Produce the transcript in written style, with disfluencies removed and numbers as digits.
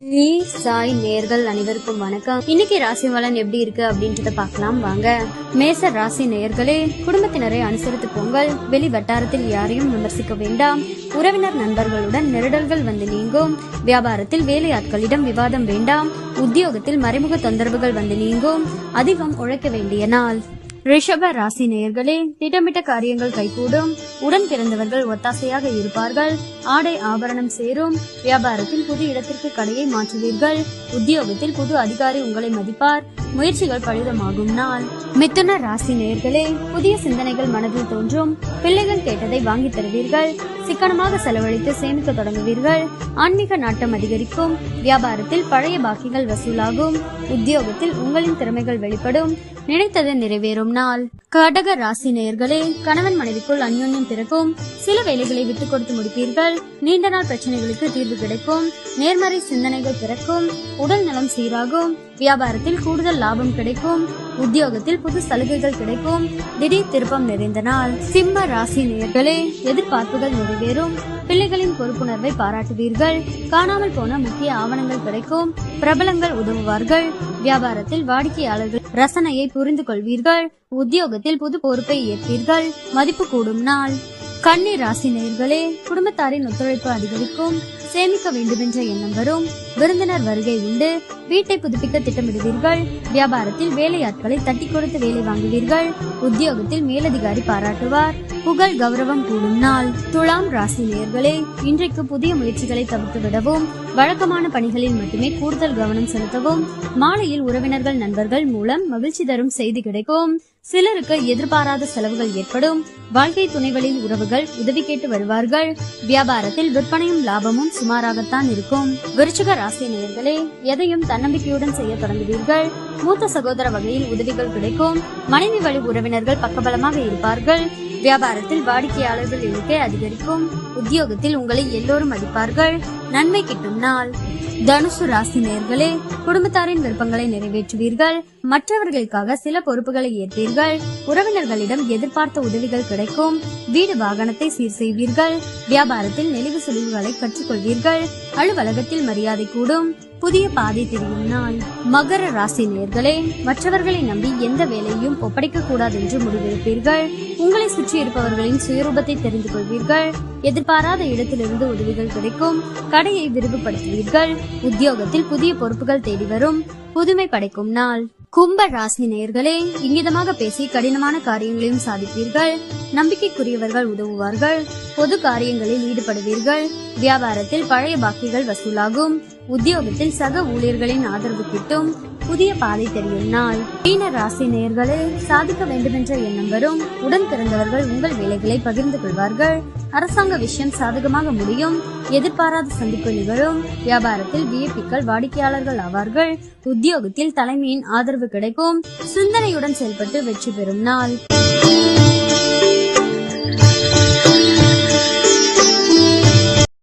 சாய் நேயர்கள் அனைவருக்கும் வணக்கம். இன்னைக்கு ராசி பலன் எப்படி இருக்கு அப்படின்றத பார்க்கலாம் வாங்க. மேச ராசி நேயர்களே, குடும்பத்தினரை அனுசரித்து போங்கள். வெளி வட்டாரத்தில் யாரையும் விமர்சிக்க வேண்டாம். உறவினர் நண்பர்களுடன் நெருடல்கள் வந்து நீங்கும். வியாபாரத்தில் வேலையாட்களிடம் விவாதம் வேண்டாம். உத்தியோகத்தில் மறைமுக தொந்தரவுகள் வந்து நீங்கும். அதிகம் உழைக்க வேண்டிய நாள். ரிஷப ராசி நேயர்களே, திட்டமிட்ட காரியங்கள் கைகூடும். உடன் பிறந்தவர்கள் ஒத்தாசையாக இருப்பார்கள். ஆடை ஆபரணம் சேரும். வியாபாரத்தில் புது இடத்திற்கு கடையை மாற்றுவீர்கள். உத்தியோகத்தில் புது அதிகாரி உங்களை மதிப்பார். முயற்சிகள் பலிதமாகும் நாள். மிதுன ராசி நேயர்களே, புதிய சிந்தனைகள் மனதில் தோன்றும். பிள்ளைகள் கேட்டதை வாங்கி தருவீர்கள். சிக்கனமாக செலவழித்து சேமிக்க தொடங்குவீர்கள். ஆன்மீக நாட்டம் அதிகரிக்கும். வியாபாரத்தில் பழைய பாக்கிகள் வசூலாகும். உத்தியோகத்தில் உங்களின் திறமைகள் வெளிப்படும். நினைத்தது நிறைவேறும் நாள். கடக ராசி நேயர்களே, கணவன் மனைவிக்குள் அந்யோன்யம் பிறக்கும். சில வேலைகளை விட்டுக் கொடுத்து முடிப்பீர்கள். நீண்ட நாள் பிரச்சனைகளுக்கு தீர்வு கிடைக்கும். நேர்மறை சிந்தனைகள் பிறக்கும். உடல் நலம் சீராகும். வியாபாரத்தில் கூடுதல் லாபம் கிடைக்கும். உத்தியோகத்தில் புது சலுகைகள் கிடைக்கும். திடீர் திருப்பம் நிறைந்த நாள். சிம்ம ராசி நேயர்களே, எதிர்பார்ப்புகள் நிறைவேறும். பிள்ளைகளின் பொறுப்புணர்வை பாராட்டுவீர்கள். காணாமல் போன முக்கிய ஆவணங்கள் கிடைக்கும். பிரபலங்கள் உதவுவார்கள். வியாபாரத்தில் வாடிக்கையாளர்கள் ரசனையை புரிந்து கொள்வீர்கள். உத்தியோகத்தில் புது பொறுப்பை ஏற்பீர்கள். மதிப்பு கூடும் நாள். கன்னி ராசி நேயர்களே, குடும்பத்தாரின் ஒத்துழைப்பு அதிகரிக்கும். சேமிக்க வேண்டுமென்ற எண்ணம் வரும். விருந்தினர் வருகை உண்டு. வீட்டை புதுப்பிக்க திட்டமிடுவீர்கள். வியாபாரத்தில் வேலையாட்களை தட்டி கொடுத்து வேலை வாங்குவீர்கள். உத்தியோகத்தில் மேலதிகாரி பாராட்டுவார். புகழ் கௌரவம் கூடும் நாள். துலாம் ராசி நேயர்களே, இன்றைக்கு புதிய முயற்சிகளை தவிர்த்து விடவும். வழக்கமான பணிகளில் மட்டுமே கூடுதல் கவனம் செலுத்தவும். மாலையில் உறவினர்கள் நண்பர்கள் மூலம் மகிழ்ச்சி தரும் செய்தி கிடைக்கும். சிலருக்கு எதிர்பாராத செலவுகள் ஏற்படும். வாழ்க்கை துணைகளின் உறவுகள் உதவி கேட்டு வருவார்கள். வியாபாரத்தில் விற்பனையும் லாபமும் சுமாராகத்தான் இருக்கும். விருச்சிக ராசி நேயர்களே, எதையும் தன்னம்பிக்கையுடன் செய்ய தொடங்குவீர்கள். மூத்த சகோதர வகையில் உதவிகள் கிடைக்கும். மனைவி வழி உறவினர்கள் பக்கபலமாக இருப்பார்கள். வியாபாரத்தில் வாடிக்கையாளர்கள் எண்ணிக்கை அதிகரிக்கும். உத்தியோகத்தில் உங்களை எல்லோரும் மதிப்பார்கள். நன்மை கிட்டும் நாள். தனுசு ராசி நேயர்களே, குடும்பத்தாரின் விருப்பங்களை நிறைவேற்றுவீர்கள். மற்றவர்களுக்காக சில பொறுப்புகளை ஏற்பீர்கள். உறவினர்களிடம் எதிர்பார்த்த உதவிகள் கிடைக்கும். வீடு வாகனத்தை சீர் செய்வீர்கள். வியாபாரத்தில் நெளிவு சுழிவுகளை கற்றுக்கொள்வீர்கள். அலுவலகத்தில் மரியாதை கூடும். புதிய பாதை தெரியும் நாள். மகர ராசி நேயர்களே, மற்றவர்களை நம்பி எந்த வேலையும் ஒப்படைக்க கூடாது என்று முடிவெடுப்பீர்கள். உங்களை சுற்றி இருப்பவர்களின் சுயரூபத்தை தெரிந்து கொள்வீர்கள். எதிர்பாராத இடத்திலிருந்து உதவிகள் கிடைக்கும். கடையை விரிவுபடுத்துவீர்கள். உத்தியோகத்தில் புதிய பொறுப்புகள் தேடி வரும். புதுமை படைக்கும் நாள். கும்ப ராசி நேயர்களே, இங்கிதமாக பேசி கடினமான காரியங்களையும் சாதிப்பீர்கள். நம்பிக்கைக்குரியவர்கள் உதவுவார்கள். பொது காரியங்களில் ஈடுபடுவீர்கள். வியாபாரத்தில் பழைய பாக்கிகள் வசூலாகும். உத்தியோகத்தில் சக ஊழியர்களின் ஆதரவு கிட்டும். புதிய பாதை தெரியும் நாள். மீன ராசி நேயர்களே, சாதிக்க வேண்டுமென்ற எண்ணம் வரும். உடன் பிறந்தவர்கள் உங்கள் வேலைகளை பகிர்ந்து கொள்வார்கள். அரசாங்க விஷயம் சாதகமாக முடியும். எதிர்பாராத சந்திப்பு நிகழும். வியாபாரத்தில் விஐபிக்கள் வாடிக்கையாளர்கள் ஆவார்கள். உத்தியோகத்தில் தலைமையின் ஆதரவு கிடைக்கும். சிந்தனையுடன் செயல்பட்டு வெற்றி பெறும் நாள்.